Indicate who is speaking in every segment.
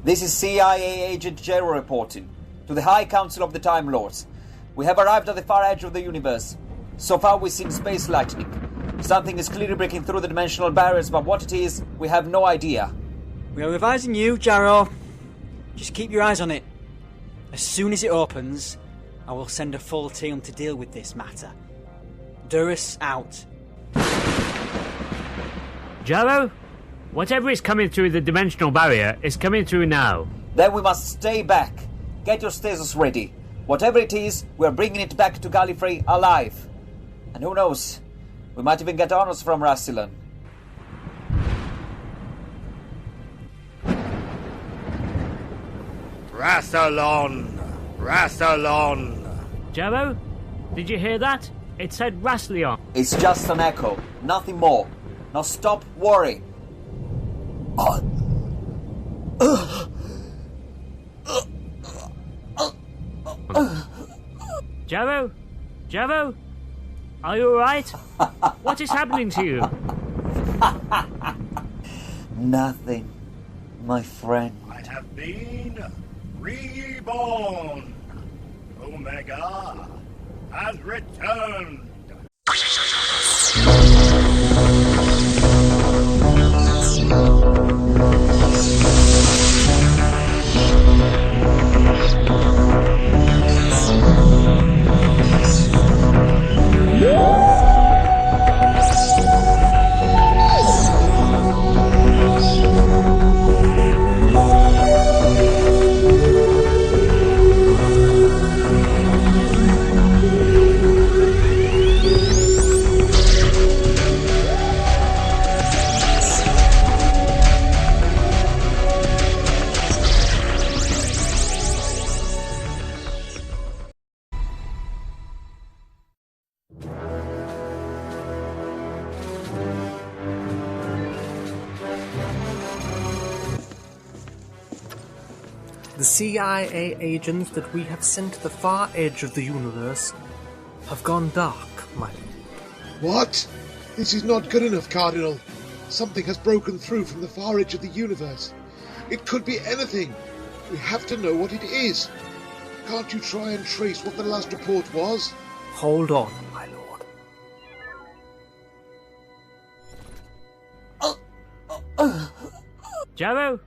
Speaker 1: This is CIA Agent Jero reporting to the High Council of the Time Lords. We have arrived at the far edge of the universe. So far we've seen space lightning. Something is clearly breaking through the dimensional barriers, but what it is, we have no idea.
Speaker 2: We are advising you, Jaro. Just keep your eyes on it. As soon as it opens, I will send a full team to deal with this matter. Durus out.
Speaker 3: Jaro? Whatever is coming through the dimensional barrier is coming through now.
Speaker 1: Then we must stay back. Get your stasis ready. Whatever it is, we are bringing it back to Gallifrey alive. And who knows, we might even get honors from Rassilon.
Speaker 4: Rassilon! Rassilon!
Speaker 3: Jaro? Did you hear that? It said Rassilon.
Speaker 1: It's just an echo, nothing more. Now stop worrying.
Speaker 3: Jaro? Jaro? Are you alright? What is happening to you?
Speaker 1: Nothing, my friend.
Speaker 4: I have been reborn. Omega has returned.
Speaker 5: The CIA agents that we have sent to the far edge of the universe have gone dark, my lord.
Speaker 6: What? This is not good enough, Cardinal. Something has broken through from the far edge of the universe. It could be anything. We have to know what it is. Can't you try and trace what the last report was?
Speaker 5: Hold on, my lord.
Speaker 3: Jaro?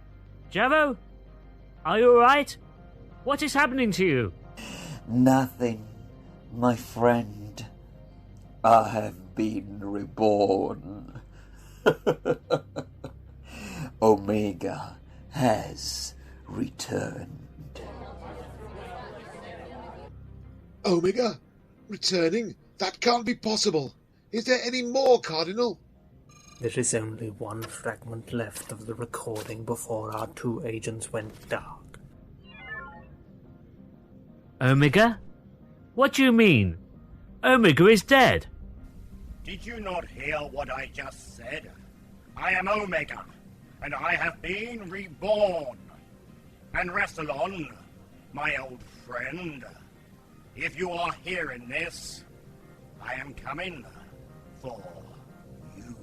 Speaker 3: Jaro? Are you alright? What is happening to you?
Speaker 1: Nothing, my friend. I have been reborn. Omega has returned.
Speaker 6: Omega? Returning? That can't be possible. Is there any more, Cardinal?
Speaker 5: There is only one fragment left of the recording before our two agents went dark.
Speaker 3: Omega? What do you mean? Omega is dead.
Speaker 4: Did you not hear what I just said? I am Omega, and I have been reborn. And Rassilon, my old friend, if you are hearing this, I am coming for you.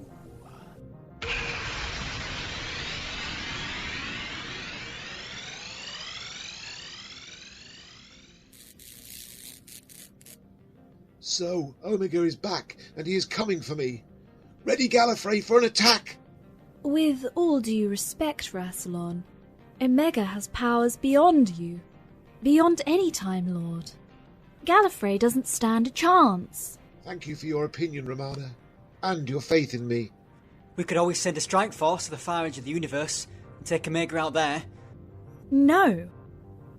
Speaker 6: So, Omega is back, and he is coming for me. Ready, Gallifrey, for an attack!
Speaker 7: With all due respect, Rassilon, Omega has powers beyond you. Beyond any Time Lord. Gallifrey doesn't stand a chance.
Speaker 6: Thank you for your opinion, Romana, and your faith in me.
Speaker 2: We could always send a strike force to the far edge of the universe and take Omega out there.
Speaker 7: No.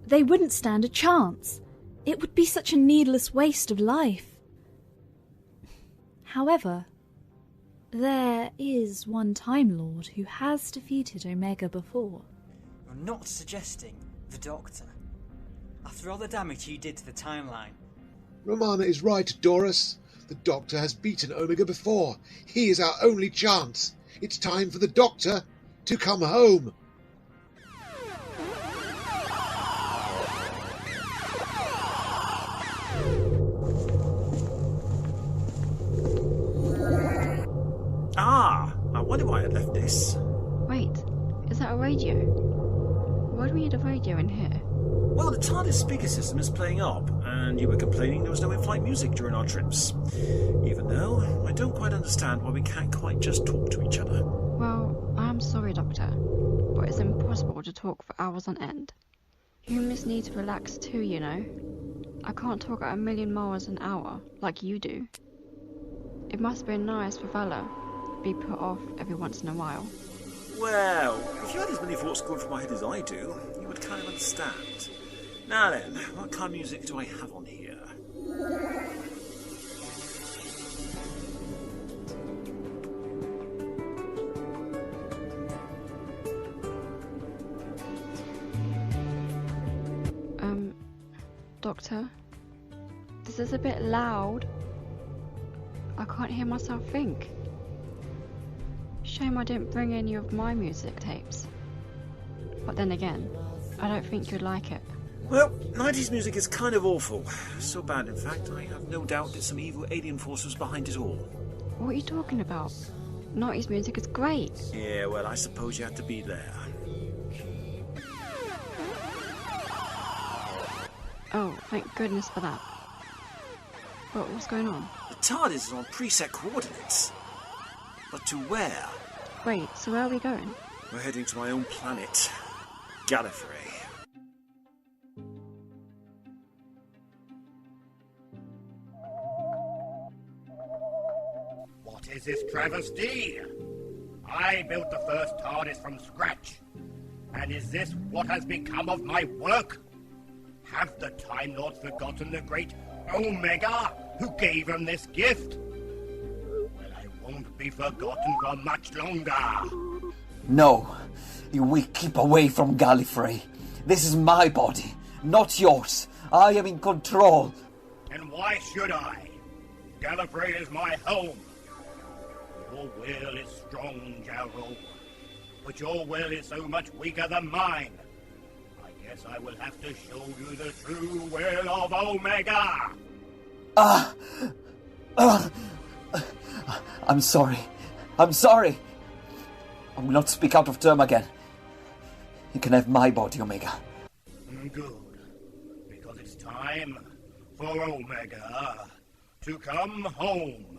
Speaker 7: They wouldn't stand a chance. It would be such a needless waste of life. However, there is one Time Lord who has defeated Omega before.
Speaker 2: You're not suggesting the Doctor. After all the damage he did to the timeline.
Speaker 6: Romana is right, Doris. The Doctor has beaten Omega before. He is our only chance. It's time for the Doctor to come home.
Speaker 5: I wonder why I left this.
Speaker 8: Wait, is that a radio? why do we need a radio in here?
Speaker 9: Well, the TARDIS speaker system is playing up, and you were complaining there was no in-flight music during our trips. Even though I don't quite understand why we can't quite just talk to each other.
Speaker 8: Well, I'm sorry, Doctor, but it's impossible to talk for hours on end. Humans need to relax too, you know. I can't talk at 1,000,000 miles an hour, like you do. It must be nice for Vala to be put off every once in a while.
Speaker 9: Well, if you had as many thoughts going through my head as I do, you would kind of understand. Now then, what kind of music do I have on here?
Speaker 8: Doctor? This is a bit loud. I can't hear myself think. Shame I didn't bring any of my music tapes. But then again, I don't think you'd like it.
Speaker 9: Well, 90s music is kind of awful. So bad, in fact, I have no doubt that some evil alien force was behind it all.
Speaker 8: What are you talking about? 90s music is great.
Speaker 9: Yeah, well, I suppose you had to be there.
Speaker 8: Oh, thank goodness for that. But what's going on?
Speaker 9: The TARDIS is on preset coordinates. But to where?
Speaker 8: Wait, so where are we going?
Speaker 9: We're heading to my own planet, Gallifrey.
Speaker 4: What is this travesty? I built the first TARDIS from scratch. And is this what has become of my work? Have the Time Lords forgotten the great Omega who gave him this gift? Well, I won't be forgotten for much longer.
Speaker 1: No, we keep away from Gallifrey. This is my body, not yours. I am in control.
Speaker 4: And why should I? Gallifrey is my home. Your will is strong, Jarrell. But your will is so much weaker than mine. I guess I will have to show you the true will of Omega.
Speaker 1: I'm sorry. I'm sorry. I will not speak out of turn again. You can have my body, Omega.
Speaker 4: Good. Because it's time for Omega to come home.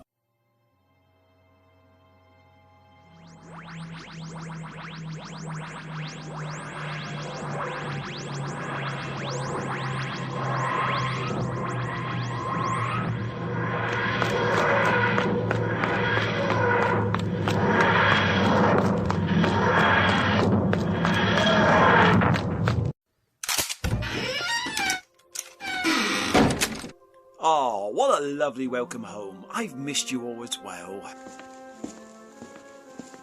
Speaker 9: Oh, what a lovely welcome home. I've missed you all as well.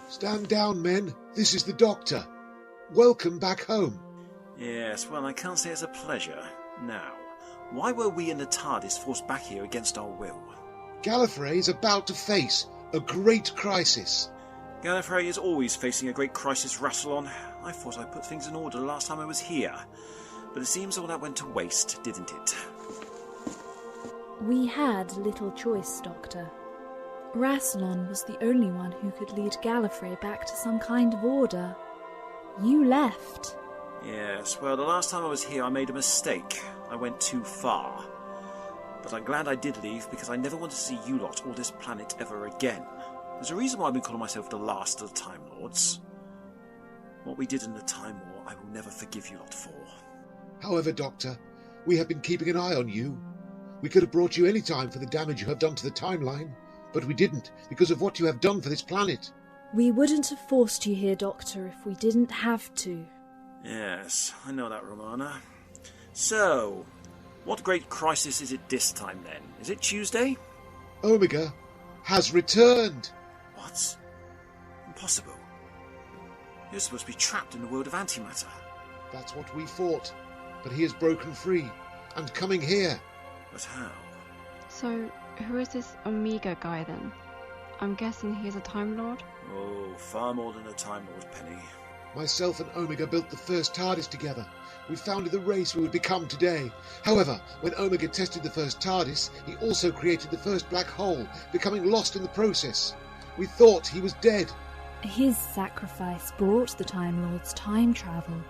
Speaker 6: Stand down, men. This is the Doctor. Welcome back home.
Speaker 9: Yes, well, I can't say it's a pleasure. Now, why were we in the TARDIS forced back here against our will?
Speaker 6: Gallifrey is about to face a great crisis.
Speaker 9: Gallifrey is always facing a great crisis, Rassilon. I thought I put things in order the last time I was here. But it seems all that went to waste, didn't it?
Speaker 7: We had little choice, Doctor. Rassilon was the only one who could lead Gallifrey back to some kind of order. You left.
Speaker 9: Yes, well, the last time I was here I made a mistake. I went too far. But I'm glad I did leave, because I never want to see you lot or this planet ever again. There's a reason why I've been calling myself the last of the Time Lords. What we did in the Time War, I will never forgive you lot for.
Speaker 6: However, Doctor, we have been keeping an eye on you. We could have brought you any time for the damage you have done to the timeline, but we didn't, because of what you have done for this planet.
Speaker 7: We wouldn't have forced you here, Doctor, if we didn't have to.
Speaker 9: Yes, I know that, Romana. So, what great crisis is it this time then? Is it Tuesday?
Speaker 6: Omega has returned.
Speaker 9: What? Impossible. You're supposed to be trapped in the world of Antimatter.
Speaker 6: That's what we fought, but he has broken free and coming here.
Speaker 9: But how?
Speaker 8: So, who is this Omega guy then? I'm guessing he's a Time Lord?
Speaker 9: Oh, far more than a Time Lord, Penny.
Speaker 6: Myself and Omega built the first TARDIS together. We founded the race we would become today. However, when Omega tested the first TARDIS, he also created the first black hole, becoming lost in the process. We thought he was dead.
Speaker 7: His sacrifice brought the Time Lords time travel.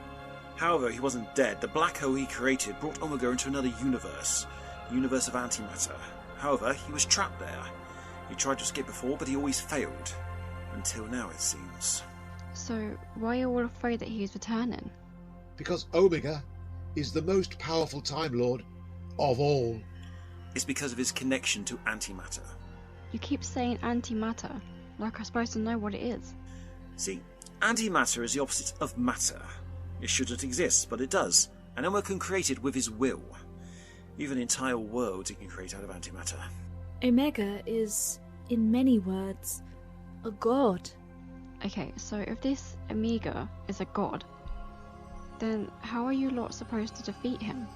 Speaker 9: However, he wasn't dead. The black hole he created brought Omega into another universe, the universe of Antimatter. However, he was trapped there. He tried to escape before, but he always failed. Until now, it seems.
Speaker 8: So, why are you all afraid that he's returning?
Speaker 6: Because Omega is the most powerful Time Lord of all.
Speaker 9: It's because of his connection to Antimatter.
Speaker 8: You keep saying antimatter, like I'm supposed to know what it is.
Speaker 9: See, antimatter is the opposite of matter. It shouldn't exist, but it does, and Omega can create it with his will. Even entire worlds he can create out of antimatter.
Speaker 7: Omega is, in many words, a god.
Speaker 8: Okay, so if this Omega is a god, then how are you lot supposed to defeat him?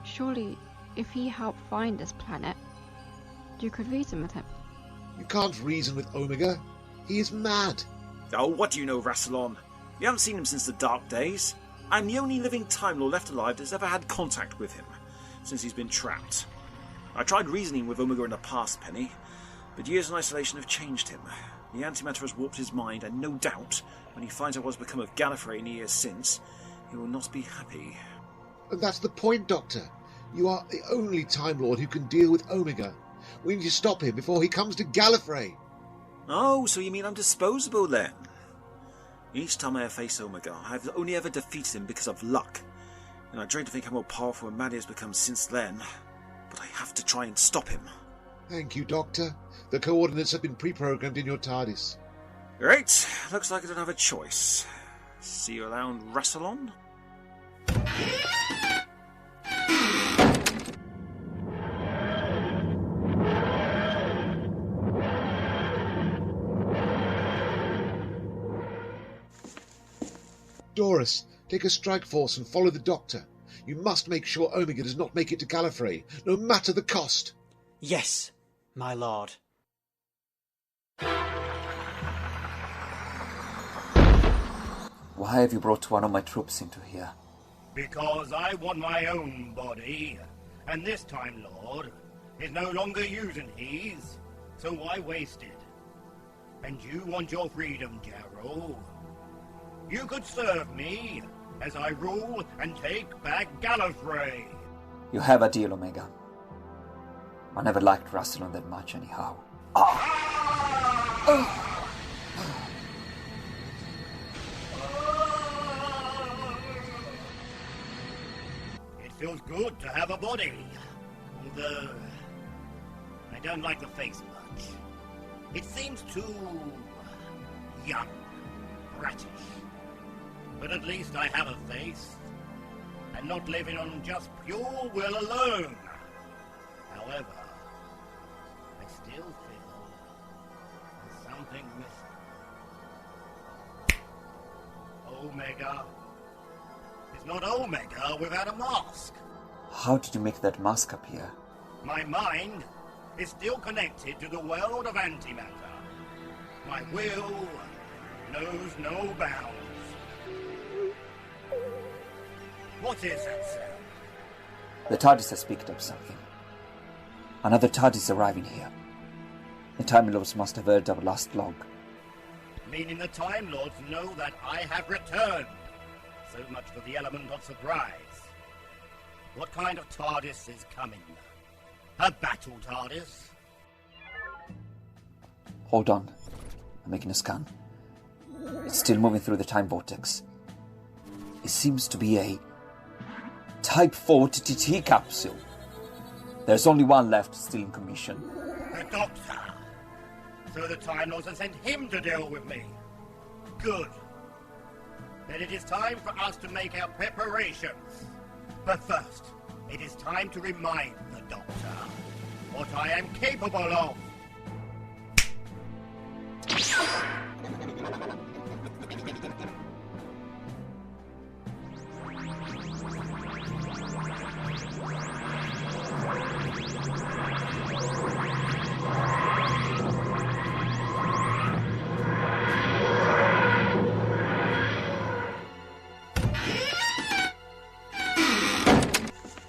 Speaker 8: Surely, if he helped find this planet, you could reason with him.
Speaker 6: You can't reason with Omega. He is mad.
Speaker 9: Oh, what do you know, Rassilon? You haven't seen him since the Dark Days. I'm the only living Time Lord left alive that's ever had contact with him, since he's been trapped. I tried reasoning with Omega in the past, Penny, but years in isolation have changed him. The antimatter has warped his mind, and no doubt, when he finds out what's become of Gallifrey in the years since, he will not be happy.
Speaker 6: And that's the point, Doctor. You are the only Time Lord who can deal with Omega. We need to stop him before he comes to Gallifrey.
Speaker 9: Oh, so you mean I'm disposable then? Each time I have faced Omega, I've only ever defeated him because of luck. And I dread to think how more powerful and mad he has become since then. But I have to try and stop him.
Speaker 6: Thank you, Doctor. The coordinates have been pre-programmed in your TARDIS.
Speaker 9: Great. Looks like I don't have a choice. See you around, Rassilon?
Speaker 6: Doris, take a strike force and follow the Doctor. You must make sure Omega does not make it to Gallifrey, no matter the cost.
Speaker 2: Yes, my lord.
Speaker 1: Why have you brought one of my troops into here?
Speaker 4: Because I want my own body, and this Time Lord is no longer using his, so why waste it? And you want your freedom, Jarrow? You could serve me as I rule and take back Gallifrey.
Speaker 1: You have a deal, Omega. I never liked Rassilon that much anyhow.
Speaker 4: It feels good to have a body, although I don't like the face much. It seems too young, bratish. But at least I have a face, and not living on just pure will alone. However, I still feel there's something missing. Omega is not Omega without a mask.
Speaker 1: How did you make that mask appear?
Speaker 4: My mind is still connected to the world of antimatter. My will knows no bounds. What is that sound?
Speaker 1: The TARDIS has picked up something. Another TARDIS arriving here. The Time Lords must have heard our last log.
Speaker 4: Meaning the Time Lords know that I have returned. So much for the element of surprise. What kind of TARDIS is coming? A battle TARDIS?
Speaker 1: Hold on. I'm making a scan. It's still moving through the time vortex. It seems to be a Type 4 TTT capsule. There's only one left still in commission.
Speaker 4: The Doctor. So the Time Lords have sent him to deal with me. Good. Then it is time for us to make our preparations. But first, it is time to remind the Doctor what I am capable of.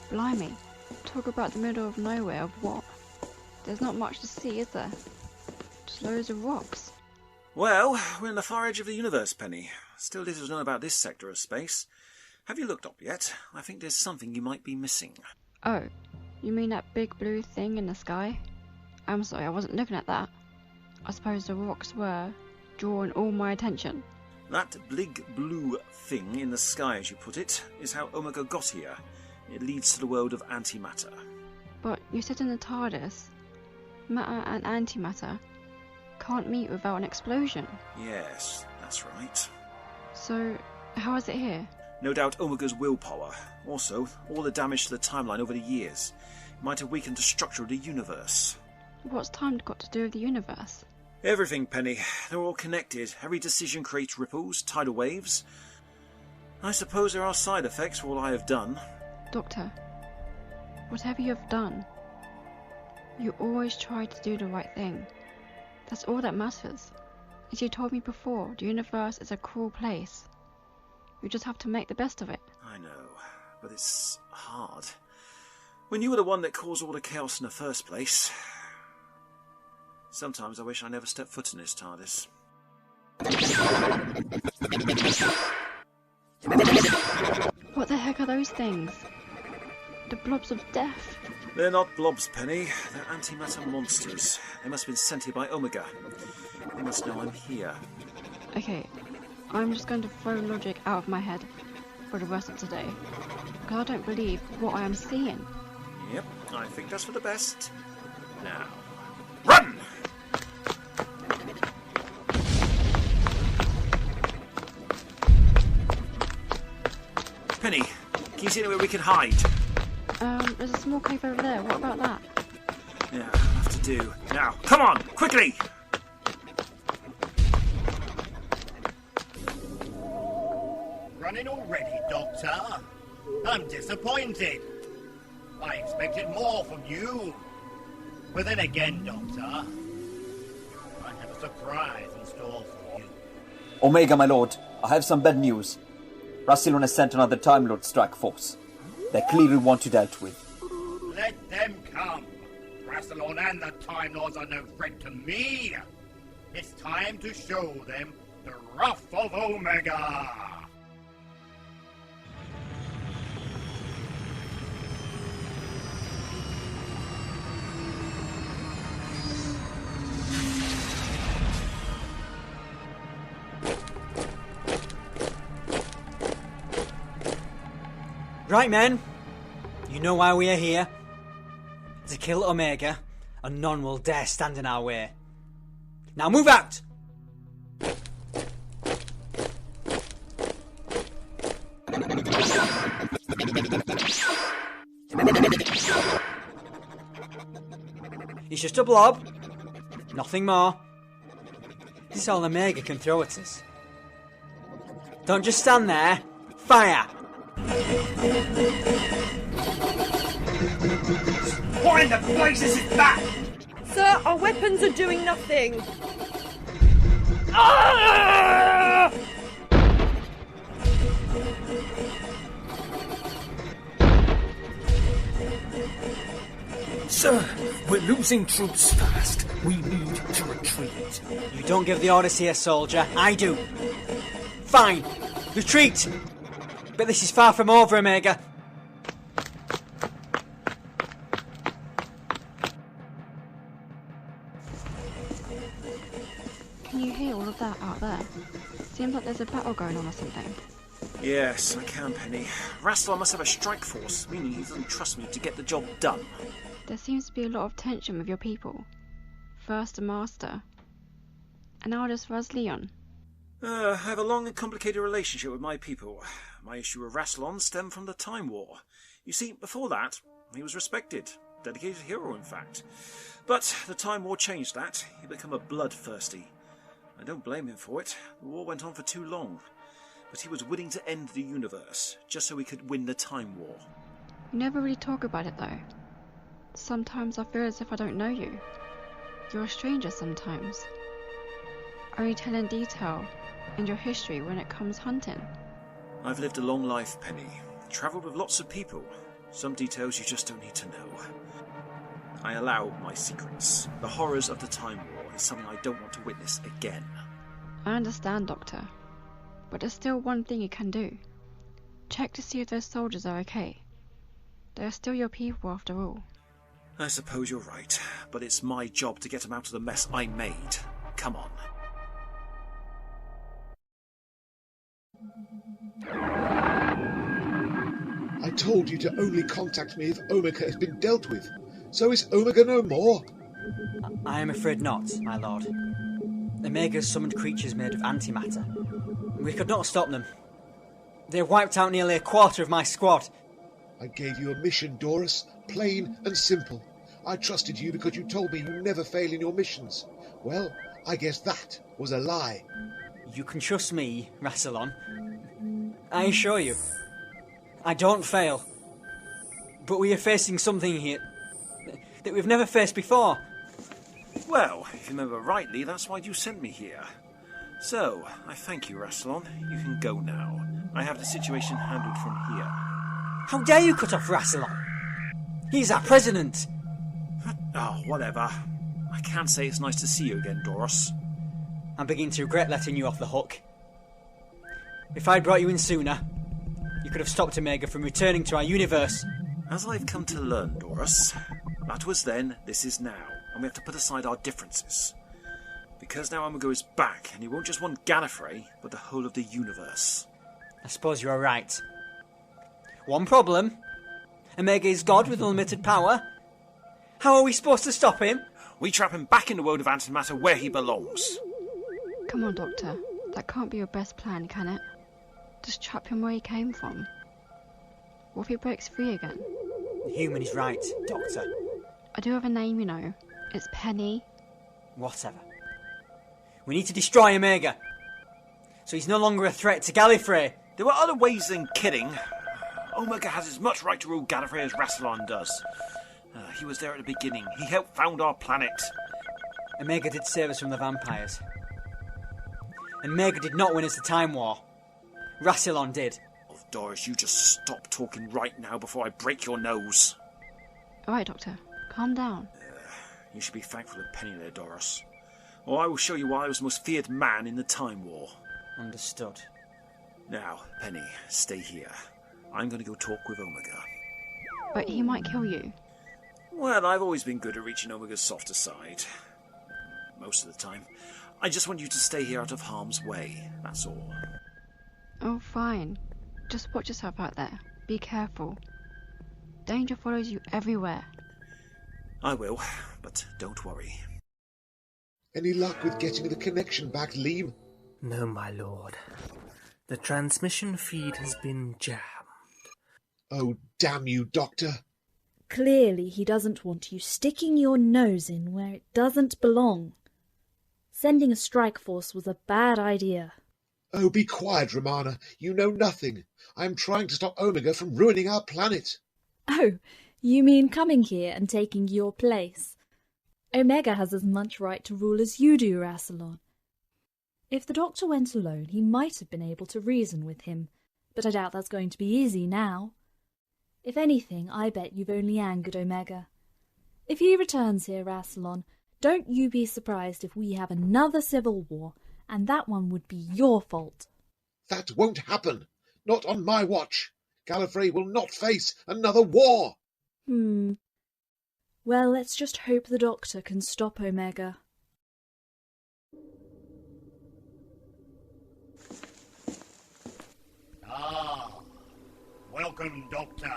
Speaker 8: Blimey, talk about the middle of nowhere of what? There's not much to see, is there? Just loads of rocks.
Speaker 9: Well, we're in the far edge of the universe, Penny. Still little is known about this sector of space. Have you looked up yet? I think there's something you might be missing.
Speaker 8: Oh, you mean that big blue thing in the sky? I'm sorry, I wasn't looking at that. I suppose the rocks were drawing all my attention.
Speaker 9: That big blue thing in the sky, as you put it, is how Omega got here. It leads to the world of antimatter.
Speaker 8: But you said in the TARDIS, matter and antimatter can't meet without an explosion.
Speaker 9: Yes, that's right.
Speaker 8: So, how is it here?
Speaker 9: No doubt Omega's willpower. Also, all the damage to the timeline over the years. It might have weakened the structure of the universe.
Speaker 8: What's time got to do with the universe?
Speaker 9: Everything, Penny. They're all connected. Every decision creates ripples, tidal waves. I suppose there are side effects for all I have done.
Speaker 8: Doctor, whatever you have done, you always try to do the right thing. That's all that matters. As you told me before, the universe is a cruel place. You just have to make the best of it.
Speaker 9: I know, but it's hard. When you were the one that caused all the chaos in the first place. Sometimes I wish I never stepped foot in this TARDIS.
Speaker 8: What the heck are those things? The blobs of death.
Speaker 9: They're not blobs, Penny. They're antimatter monsters. They must have been sent here by Omega. They must know I'm here.
Speaker 8: Okay, I'm just going to throw logic out of my head for the rest of today. Because I don't believe what I am seeing.
Speaker 9: Yep, I think that's for the best. Now, run! Penny, can you see anywhere we can hide?
Speaker 8: There's a small cave over there. What about that?
Speaker 9: Yeah, I'll have to do. Now, come on, quickly!
Speaker 4: Running already, Doctor? I'm disappointed. I expected more from you. But then again, Doctor, I have a surprise in store for you.
Speaker 1: Omega, my lord, I have some bad news. Rassilon has sent another Time Lord strike force. They clearly want you dealt with.
Speaker 4: Let them come. Rassilon and the Time Lords are no threat to me. It's time to show them the wrath of Omega.
Speaker 2: Right, men. You know why we are here. To kill Omega, and none will dare stand in our way. Now move out! He's just a blob. Nothing more. This is all Omega can throw at us. Don't just stand there. Fire!
Speaker 10: What in the blazes is that?
Speaker 11: Sir, our weapons are doing nothing.
Speaker 10: Ah! Sir, we're losing troops fast. We need to retreat.
Speaker 2: You don't give the orders here, soldier. I do. Fine. Retreat! But this is far from over, Omega.
Speaker 8: Can you hear all of that out there? Seems like there's a battle going on or something.
Speaker 9: Yes, I can, Penny. Rassilon must have a strike force, meaning he doesn't trust me to get the job done.
Speaker 8: There seems to be a lot of tension with your people. First the Master, and now this Rassilon.
Speaker 9: I have a long and complicated relationship with my people. My issue with Rassilon stemmed from the Time War. You see, before that, he was respected. Dedicated hero, in fact. But the Time War changed that. He became a bloodthirsty. I don't blame him for it. The war went on for too long. But he was willing to end the universe, just so he could win the Time War.
Speaker 8: You never really talk about it, though. Sometimes I feel as if I don't know you. You're a stranger sometimes. Only tell in detail and your history when it comes hunting.
Speaker 9: I've lived a long life, Penny. Travelled with lots of people. Some details you just don't need to know. I allow my secrets. The horrors of the Time War is something I don't want to witness again.
Speaker 8: I understand, Doctor. But there's still one thing you can do. Check to see if those soldiers are okay. They're still your people after all.
Speaker 9: I suppose you're right, but it's my job to get them out of the mess I made. Come on.
Speaker 6: I told you to only contact me if Omega has been dealt with. So is Omega no more?
Speaker 2: I am afraid not, my lord. Omega summoned creatures made of antimatter. We could not stop them. They wiped out nearly a quarter of my squad.
Speaker 6: I gave you a mission, Doris. Plain and simple. I trusted you because you told me you never fail in your missions. Well, I guess that was a lie.
Speaker 2: You can trust me, Rassilon. I assure you. I don't fail. But we are facing something here that we've never faced before.
Speaker 9: Well, if you remember rightly, that's why you sent me here. So, I thank you, Rassilon. You can go now. I have the situation handled from here.
Speaker 2: How dare you cut off Rassilon? He's our president.
Speaker 9: Oh, whatever. I can't say it's nice to see you again, Doris.
Speaker 2: I'm beginning to regret letting you off the hook. If I'd brought you in sooner, you could have stopped Omega from returning to our universe.
Speaker 9: As I've come to learn, Doris, that was then, this is now, and we have to put aside our differences. Because now Omega is back, and he won't just want Gallifrey, but the whole of the universe.
Speaker 2: I suppose you are right. One problem. Omega is God with unlimited power. How are we supposed to stop him?
Speaker 9: We trap him back in the world of antimatter where he belongs.
Speaker 8: Come on, Doctor. That can't be your best plan, can it? Just trap him where he came from. What if he breaks free again?
Speaker 2: The human is right, Doctor.
Speaker 8: I do have a name, you know. It's Penny.
Speaker 2: Whatever. We need to destroy Omega, so he's no longer a threat to Gallifrey.
Speaker 9: There were other ways than killing. Omega has as much right to rule Gallifrey as Rassilon does. He was there at the beginning. He helped found our planet.
Speaker 2: Omega did save us from the vampires. And Omega did not win us the Time War. Rassilon did.
Speaker 9: Oh, Doris, you just stop talking right now before I break your nose.
Speaker 8: Alright, Doctor. Calm down.
Speaker 9: You should be thankful of Penny there, Doris. Or I will show you why I was the most feared man in the Time War.
Speaker 2: Understood.
Speaker 9: Now, Penny, stay here. I'm going to go talk with Omega.
Speaker 8: But he might kill you.
Speaker 9: Well, I've always been good at reaching Omega's softer side. Most of the time. I just want you to stay here out of harm's way, that's all.
Speaker 8: Oh, fine. Just watch yourself out there. Be careful. Danger follows you everywhere.
Speaker 9: I will, but don't worry.
Speaker 6: Any luck with getting the connection back, Liam?
Speaker 5: No, my lord. The transmission feed has been jammed.
Speaker 6: Oh, damn you, Doctor.
Speaker 7: Clearly he doesn't want you sticking your nose in where it doesn't belong. Sending a strike force was a bad idea.
Speaker 6: Oh, be quiet, Romana. You know nothing. I am trying to stop Omega from ruining our planet.
Speaker 7: Oh, you mean coming here and taking your place? Omega has as much right to rule as you do, Rassilon. If the Doctor went alone, he might have been able to reason with him, but I doubt that's going to be easy now. If anything, I bet you've only angered Omega. If he returns here, Rassilon, don't you be surprised if we have another civil war, and that one would be your fault.
Speaker 6: That won't happen. Not on my watch. Gallifrey will not face another war.
Speaker 7: Well, let's just hope the Doctor can stop Omega.
Speaker 4: Ah, welcome, Doctor.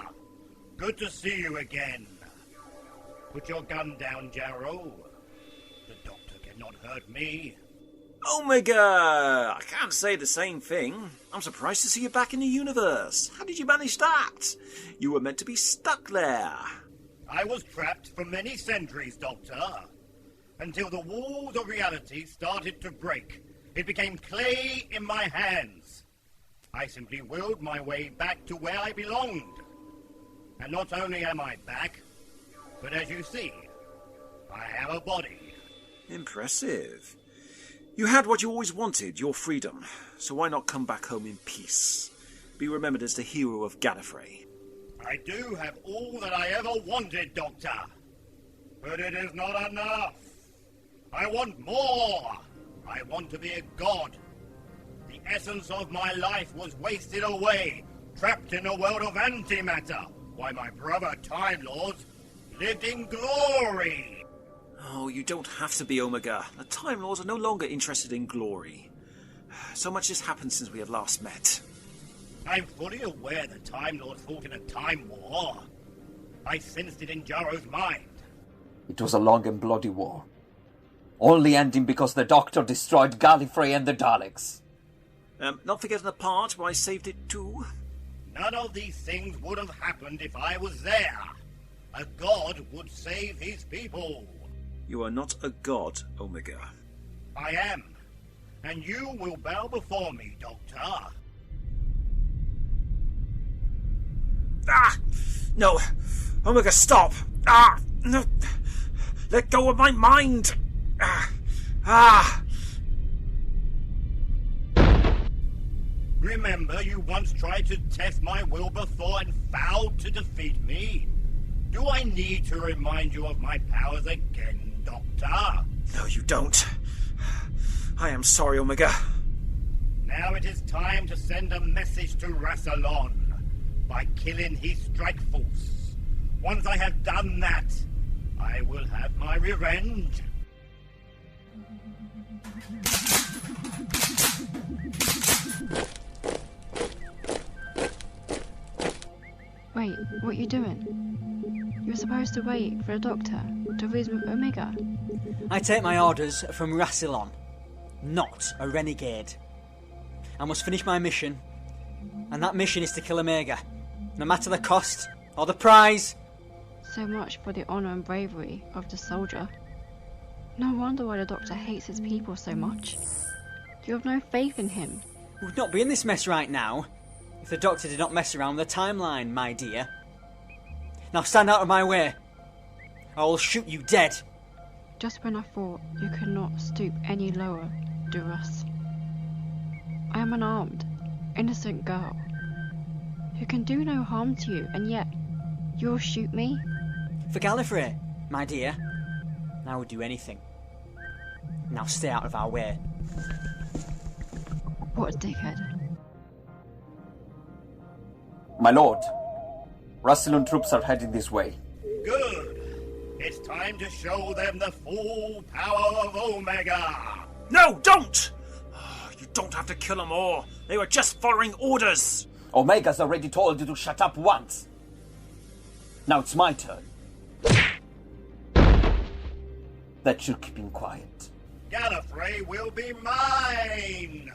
Speaker 4: Good to see you again. Put your gun down, Jarrow. The Doctor cannot hurt me.
Speaker 9: Omega! I can't say the same thing. I'm surprised to see you back in the universe. How did you manage that? You were meant to be stuck there.
Speaker 4: I was trapped for many centuries, Doctor. Until the walls of reality started to break. It became clay in my hands. I simply willed my way back to where I belonged. And not only am I back, but as you see, I have a body.
Speaker 9: Impressive. You had what you always wanted, your freedom. So why not come back home in peace? Be remembered as the hero of Gallifrey.
Speaker 4: I do have all that I ever wanted, Doctor. But it is not enough. I want more. I want to be a god. The essence of my life was wasted away, trapped in a world of antimatter, while my brother Time Lords lived in glory.
Speaker 9: Oh, you don't have to be, Omega. The Time Lords are no longer interested in glory. So much has happened since we have last met.
Speaker 4: I'm fully aware the Time Lords fought in a time war. I sensed it in Jarro's mind.
Speaker 1: It was a long and bloody war, only ending because the Doctor destroyed Gallifrey and the Daleks.
Speaker 9: Not forgetting the part where I saved it too.
Speaker 4: None of these things would have happened if I was there. A god would save his people.
Speaker 9: You are not a god, Omega.
Speaker 4: I am. And you will bow before me, Doctor.
Speaker 9: Ah! No! Omega, stop! Ah! No! Let go of my mind! Ah! Ah!
Speaker 4: Remember, you once tried to test my will before and failed to defeat me. Do I need to remind you of my powers again, Doctor?
Speaker 9: No, you don't. I am sorry, Omega.
Speaker 4: Now it is time to send a message to Rassilon by killing his strike force. Once I have done that, I will have my revenge.
Speaker 8: Wait, what are you doing? You were supposed to wait for a doctor to reason with Omega.
Speaker 2: I take my orders from Rassilon, not a renegade. I must finish my mission, and that mission is to kill Omega, no matter the cost or the prize.
Speaker 8: So much for the honour and bravery of the soldier. No wonder why the Doctor hates his people so much. You have no faith in him.
Speaker 2: We would not be in this mess right now if the Doctor did not mess around with the timeline, my dear. Now stand out of my way. I will shoot you dead.
Speaker 8: Just when I thought you could not stoop any lower, Duras. I am an armed, innocent girl who can do no harm to you, and yet you'll shoot me?
Speaker 2: For Gallifrey, my dear, I would do anything. Now stay out of our way.
Speaker 8: What a dickhead.
Speaker 1: My lord, Rassilon troops are heading this way.
Speaker 4: Good. It's time to show them the full power of Omega.
Speaker 9: No, don't! You don't have to kill them all. They were just following orders.
Speaker 1: Omega's already told you to shut up once. Now it's my turn. That should keep him quiet.
Speaker 4: Gallifrey will be mine!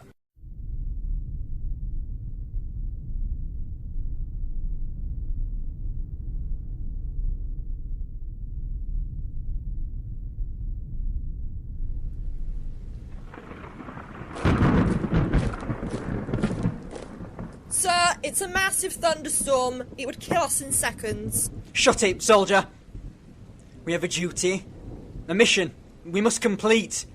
Speaker 11: Sir, it's a massive thunderstorm. It would kill us in seconds.
Speaker 2: Shut it, soldier. We have a duty, a mission we must complete.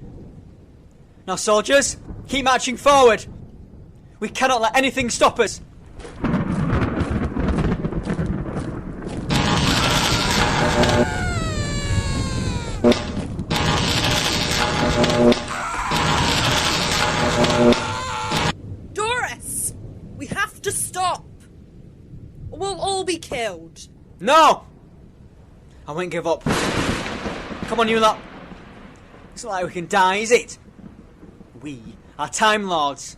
Speaker 2: Now, soldiers, keep marching forward. We cannot let anything stop us.
Speaker 11: Doris! We have to stop. We'll all be killed.
Speaker 2: No! I won't give up. Come on, you lot. It's not like we can die, is it? We are Time Lords.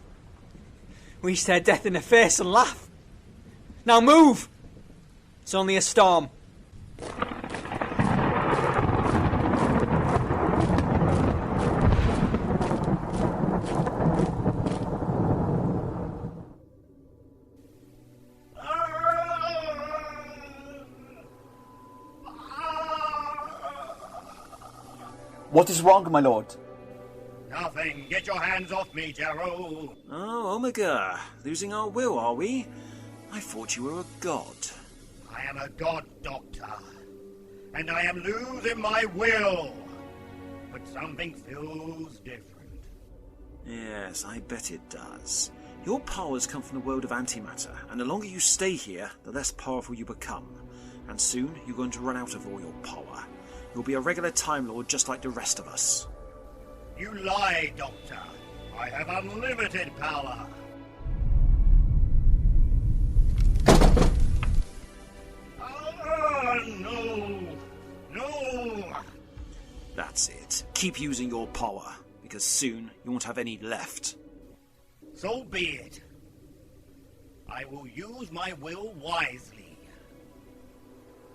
Speaker 2: We stare death in the face and laugh. Now move! It's only a storm.
Speaker 1: What is wrong, my lord?
Speaker 4: Nothing. Get your hands off me, Jarro.
Speaker 9: Oh, Omega. Losing our will, are we? I thought you were a god.
Speaker 4: I am a god, Doctor. And I am losing my will. But something feels different.
Speaker 9: Yes, I bet it does. Your powers come from the world of antimatter, and the longer you stay here, the less powerful you become. And soon, you're going to run out of all your power. You'll be a regular Time Lord just like the rest of us.
Speaker 4: You lie, Doctor. I have unlimited power.
Speaker 9: keep using your power, because soon you won't have any left.
Speaker 4: So be it. I will use my will wisely.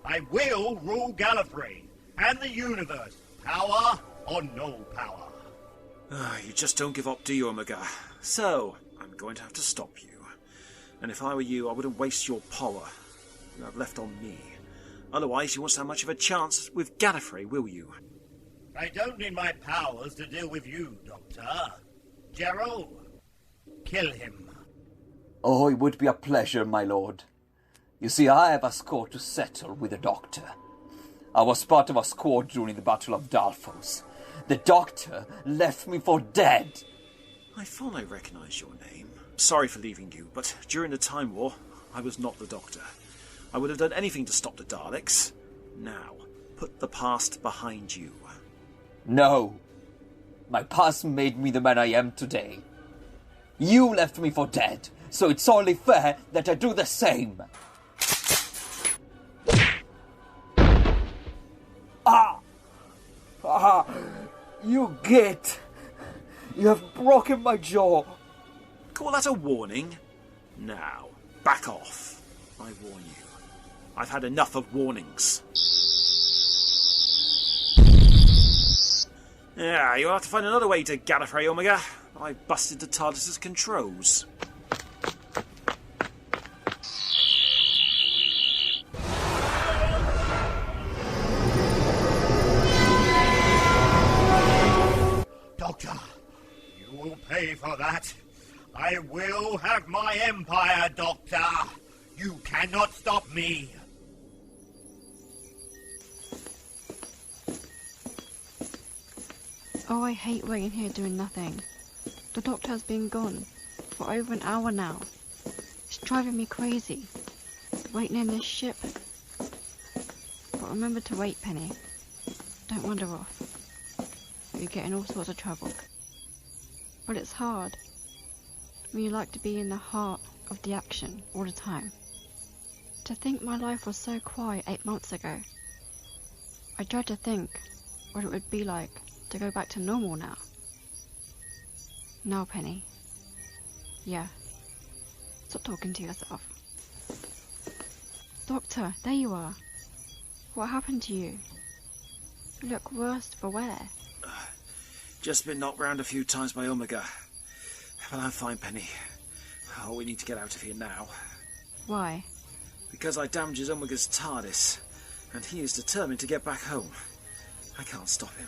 Speaker 4: I will rule Gallifrey and the universe, power or no power.
Speaker 9: You just don't give up, do you, Omega? So, I'm going to have to stop you. And if I were you, I wouldn't waste your power you have left on me. Otherwise, you won't stand much of a chance with Gallifrey, will you?
Speaker 4: I don't need my powers to deal with you, Doctor. Gerald, kill him.
Speaker 1: Oh, it would be a pleasure, my lord. You see, I have a score to settle with the Doctor. I was part of a squad during the Battle of Dalfos. The Doctor left me for dead.
Speaker 9: I thought I recognised your name. Sorry for leaving you, but during the Time War, I was not the Doctor. I would have done anything to stop the Daleks. Now, put the past behind you.
Speaker 1: No. My past made me the man I am today. You left me for dead, so it's only fair that I do the same. You git! You have broken my jaw.
Speaker 9: Call that a warning? Now, back off. I warn you. I've had enough of warnings. Yeah, you'll have to find another way to Gallifrey, Omega. I busted the TARDIS's controls.
Speaker 4: Doctor, you will pay for that. I will have my empire, Doctor. You cannot stop me.
Speaker 8: Oh, I hate waiting here doing nothing. The Doctor has been gone for over an hour now. It's driving me crazy. Waiting in this ship. But remember to wait, Penny. Don't wander off. You get in all sorts of trouble. But it's hard when you like to be in the heart of the action all the time. To think my life was so quiet 8 months ago. I dread to think what it would be like to go back to normal now. No, Penny. Yeah. Stop talking to yourself. Doctor, there you are. What happened to you? You look worse for wear.
Speaker 9: Just been knocked round a few times by Omega. But I'm fine, Penny. Oh, we need to get out of here now.
Speaker 8: Why?
Speaker 9: Because I damages Omega's TARDIS, and he is determined to get back home. I can't stop him.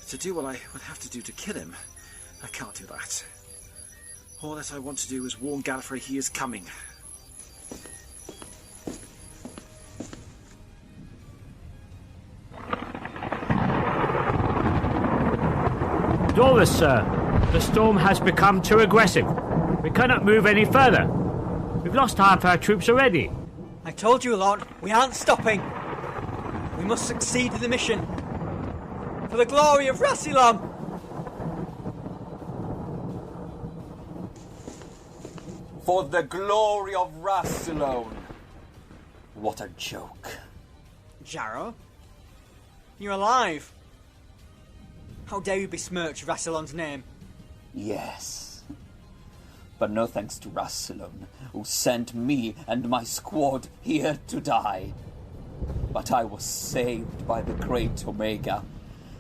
Speaker 9: To do what I would have to do to kill him, I can't do that. All that I want to do is warn Gallifrey he is coming.
Speaker 3: Doris, sir. The storm has become too aggressive. We cannot move any further. We've lost half our troops already.
Speaker 2: I told you, Lord, we aren't stopping. We must succeed in the mission. For the glory of Rassilon!
Speaker 1: For the glory of Rassilon. What a joke.
Speaker 2: Jarrow? You're alive. How dare you besmirch Rassilon's name?
Speaker 1: Yes. But no thanks to Rassilon, who sent me and my squad here to die. But I was saved by the great Omega.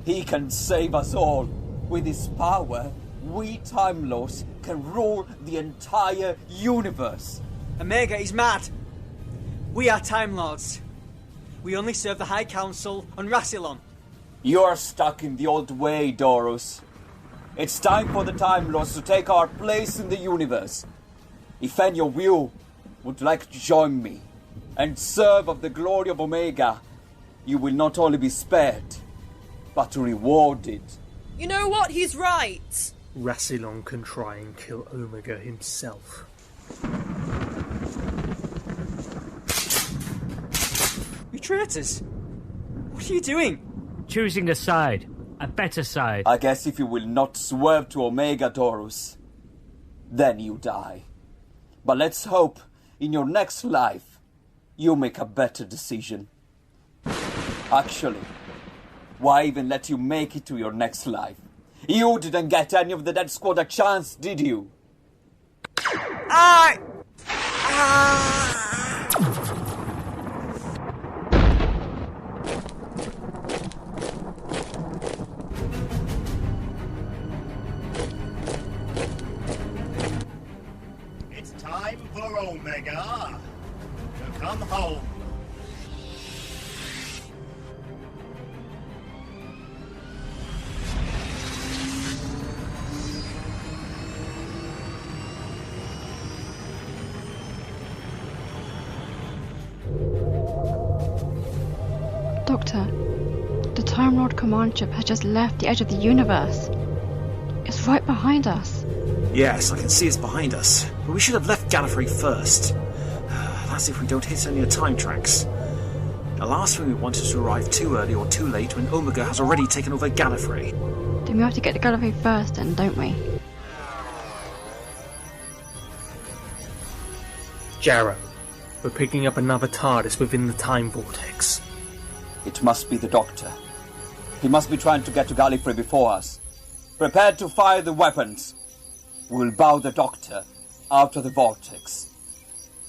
Speaker 1: He can save us all. With his power, we Time Lords can rule the entire universe.
Speaker 2: Omega is mad. We are Time Lords. We only serve the High Council on Rassilon.
Speaker 1: You're stuck in the old way, Doros. It's time for the Time Lords to take our place in the universe. If any of you would like to join me and serve of the glory of Omega, you will not only be spared, but rewarded.
Speaker 11: You know what? He's right.
Speaker 5: Rassilon can try and kill Omega himself.
Speaker 2: You traitors! What are you doing?
Speaker 3: Choosing a side. A better side.
Speaker 1: I guess if you will not swerve to Omega, Doros, then you die. But let's hope in your next life you make a better decision. Actually, Why even let you make it to your next life? You didn't get any of the dead squad a chance, did you?
Speaker 4: It's time for Omega to come home.
Speaker 8: Doctor, the Time Lord command ship has just left the edge of the universe. It's right behind us.
Speaker 9: Yes, I can see it's behind us. But we should have left Gallifrey first. That's if we don't hit any of the time tracks. The last thing we want is to arrive too early or too late when Omega has already taken over Gallifrey.
Speaker 8: Then we have to get to Gallifrey first then, don't we?
Speaker 5: Jarrah, we're picking up another TARDIS within the time vortex.
Speaker 1: It must be the Doctor. He must be trying to get to Gallifrey before us. Prepare to fire the weapons. We'll bow the Doctor out of the vortex.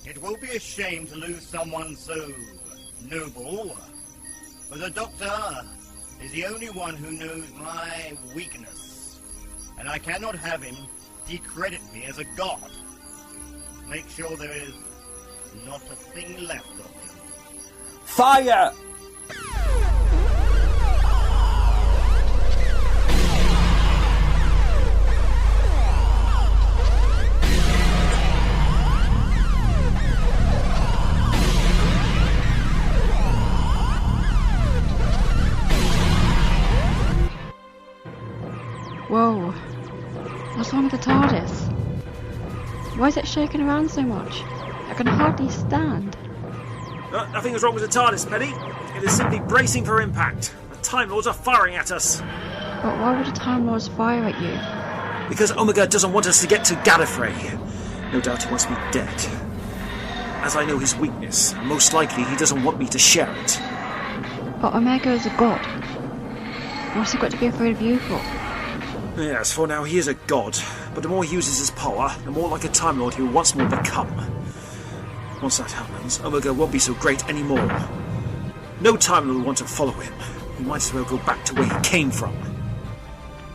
Speaker 4: It will be a shame to lose someone so noble, but the Doctor is the only one who knows my weakness, and I cannot have him decredit me as a god. Make sure there is not a thing left of him.
Speaker 1: Fire!
Speaker 8: Whoa. What's wrong with the TARDIS? Why is it shaking around so much? I can hardly stand.
Speaker 9: Nothing is wrong with the TARDIS, Penny. It is simply bracing for impact. The Time Lords are firing at us.
Speaker 8: But why would the Time Lords fire at you?
Speaker 9: Because Omega doesn't want us to get to Gallifrey. No doubt he wants me dead. As I know his weakness, most likely he doesn't want me to share it.
Speaker 8: But Omega is a god. What's he got to be afraid of you for?
Speaker 9: Yes, for now he is a god, but the more he uses his power, the more like a Time Lord he will once more become. Once that happens, Omega won't be so great anymore. No Time Lord will want to follow him. He might as well go back to where he came from.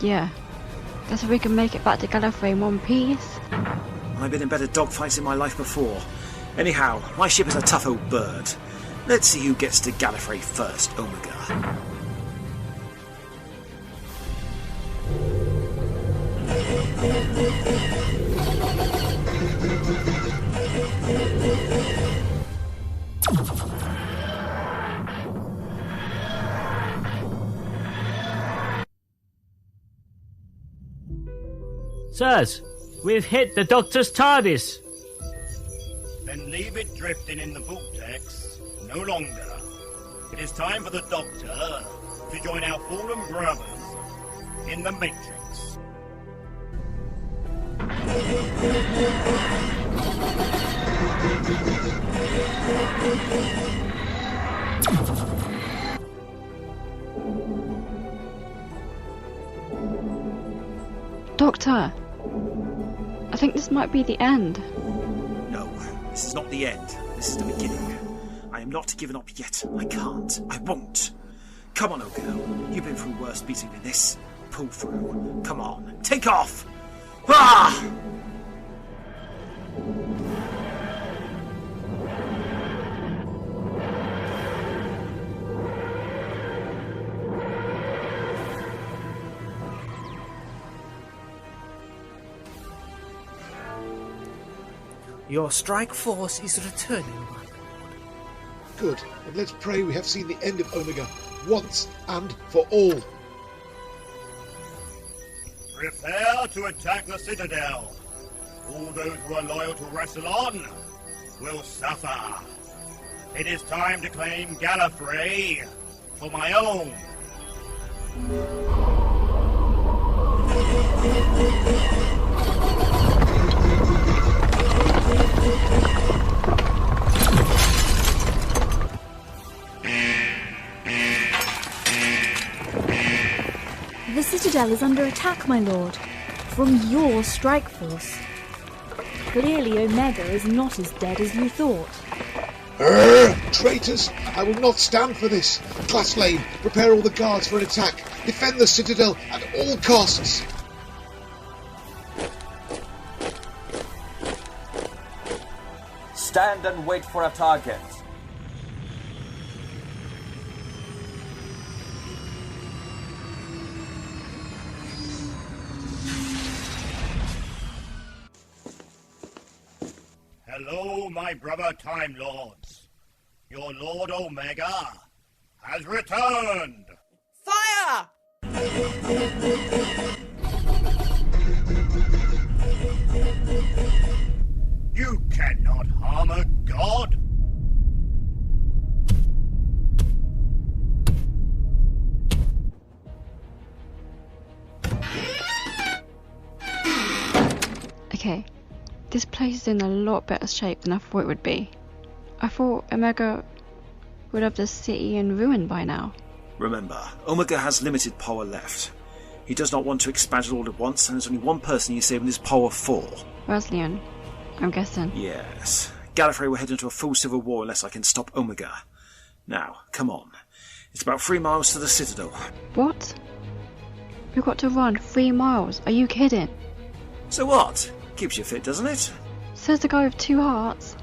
Speaker 8: Yeah. Guess we can make it back to Gallifrey in one piece.
Speaker 9: I've been in better dogfights in my life before. Anyhow, my ship is a tough old bird. Let's see who gets to Gallifrey first, Omega.
Speaker 3: Sirs, we've hit the Doctor's TARDIS.
Speaker 4: Then leave it drifting in the vortex no longer. It is time for the Doctor to join our fallen brothers in the Matrix.
Speaker 8: Doctor, I think this might be the end.
Speaker 9: No, this is not the end. This is the beginning. I am not giving up yet. I can't. I won't. Come on, Ogo. You've been through worse beating than this. Pull through. Come on. Take off! Ah!
Speaker 5: Your strike force is returning, my lord.
Speaker 6: Good, and let's pray we have seen the end of Omega, once and for all.
Speaker 4: Prepare to attack the Citadel. All those who are loyal to Rassilon will suffer. It is time to claim Gallifrey for my own.
Speaker 7: Citadel is under attack, my lord, from your strike force. Clearly Omega is not as dead as you thought.
Speaker 6: Traitors! I will not stand for this! Class Lane, prepare all the guards for an attack! Defend the Citadel at all costs!
Speaker 1: Stand and wait for a target.
Speaker 4: Hello, my brother Time Lords. Your Lord Omega has returned.
Speaker 11: Fire!
Speaker 4: You cannot harm a god.
Speaker 8: Okay, this place is in a lot better shape than I thought it would be. I thought Omega would have the city in ruin by now.
Speaker 9: Remember, Omega has limited power left. He does not want to expand it all at once, and there's only one person he's saving his power for.
Speaker 8: Raslian, I'm guessing.
Speaker 9: Yes. Gallifrey will head into a full civil war unless I can stop Omega. Now, come on. It's about 3 miles to the Citadel.
Speaker 8: What? We've got to run 3 miles. Are you kidding?
Speaker 9: So what? Keeps you fit, doesn't it?
Speaker 8: Says the guy with 2 hearts.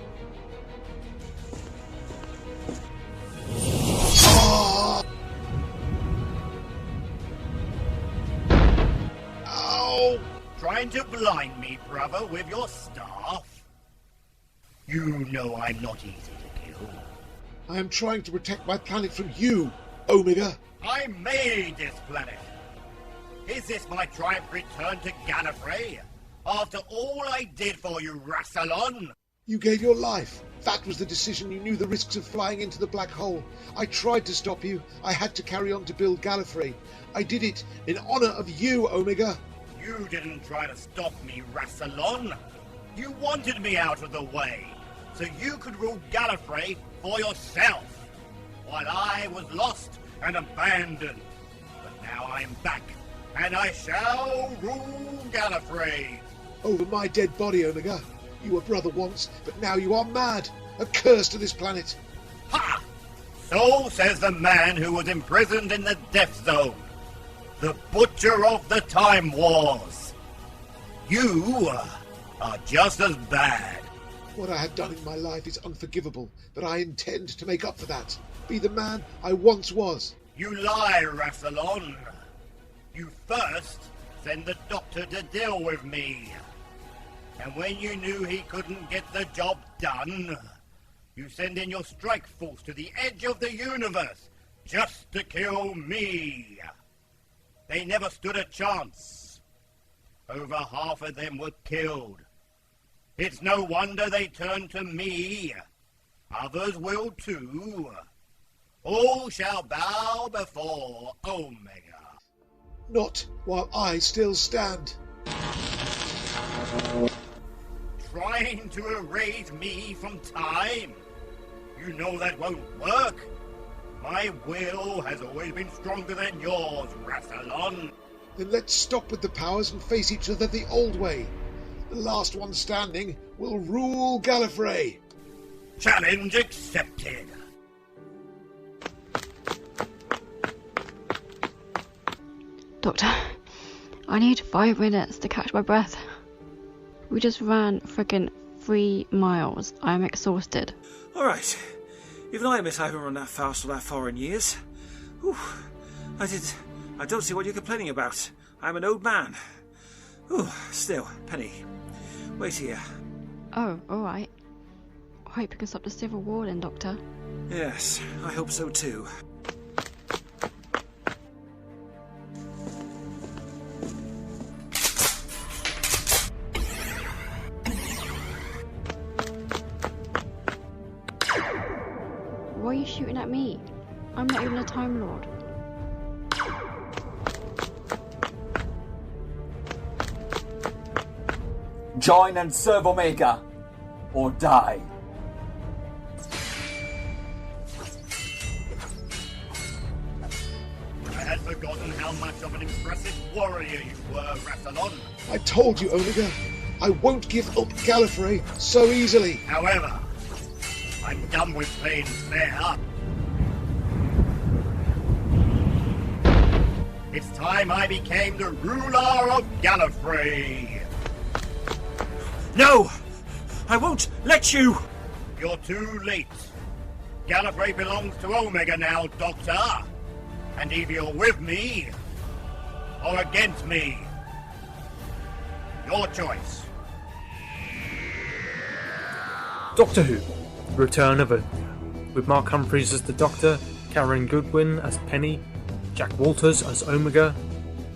Speaker 6: Ow!
Speaker 4: Trying to blind me, brother, with your staff? You know I'm not easy to kill.
Speaker 6: I am trying to protect my planet from you, Omega.
Speaker 4: I made this planet. Is this my triumphant return to Gallifrey? After all I did for you, Rassilon?
Speaker 6: You gave your life. That was the decision. You knew the risks of flying into the black hole. I tried to stop you. I had to carry on to build Gallifrey. I did it in honor of you, Omega.
Speaker 4: You didn't try to stop me, Rassilon. You wanted me out of the way, so you could rule Gallifrey for yourself, while I was lost and abandoned. But now I'm back, and I shall rule Gallifrey.
Speaker 6: Over my dead body, Omega. You were brother once, but now you are mad. A curse to this planet.
Speaker 4: Ha! So says the man who was imprisoned in the Death Zone. The butcher of the Time Wars. You are just as bad.
Speaker 6: What I have done in my life is unforgivable, but I intend to make up for that. Be the man I once was.
Speaker 4: You lie, Rassilon. You first send the Doctor to deal with me. And when you knew he couldn't get the job done, you send in your strike force to the edge of the universe just to kill me. They never stood a chance. Over half of them were killed. It's no wonder they turned to me. Others will too. All shall bow before Omega.
Speaker 6: Not while I still stand.
Speaker 4: Trying to erase me from time? You know that won't work. My will has always been stronger than yours, Rassilon.
Speaker 6: Then let's stop with the powers and face each other the old way. The last one standing will rule Gallifrey.
Speaker 4: Challenge accepted.
Speaker 8: Doctor, I need 5 minutes to catch my breath. We just ran frickin' 3 miles. I'm exhausted.
Speaker 9: Alright. Even I admit I haven't run that fast or that far in years. Whew. I don't see what you're complaining about. I'm an old man. Whew. Still, Penny, wait here.
Speaker 8: Oh, alright. I hope you can stop the civil war then, Doctor.
Speaker 9: Yes, I hope so too.
Speaker 8: Why are you shooting at me? I'm not even a Time Lord.
Speaker 1: Join and serve Omega, or die.
Speaker 4: I had forgotten how much of an impressive warrior you were, Rassilon.
Speaker 6: I told you, Omega, I won't give up Gallifrey so easily.
Speaker 4: However, I'm done with playing fair. It's time I became the ruler of Gallifrey.
Speaker 9: No! I won't let you!
Speaker 4: You're too late. Gallifrey belongs to Omega now, Doctor. And either you're with me or against me. Your choice.
Speaker 5: Doctor Who, The Return of Omega, with Mark Humphries as the Doctor, Karen Goodwin as Penny, Jack Walters as Omega,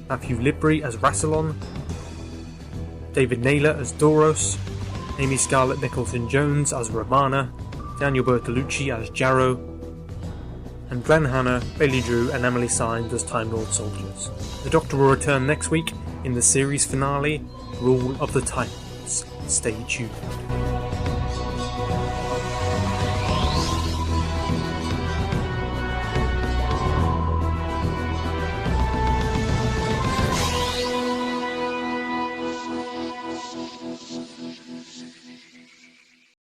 Speaker 5: Matthew Libri as Rassilon, David Naylor as Doros, Amy Scarlett Nicholson-Jones as Romana, Daniel Bertolucci as Jarrow, and Glenn Hanna, Bailey Drew and Emily Sines as Time Lord soldiers. The Doctor will return next week in the series finale, Rule of the Time Lords. Stay tuned.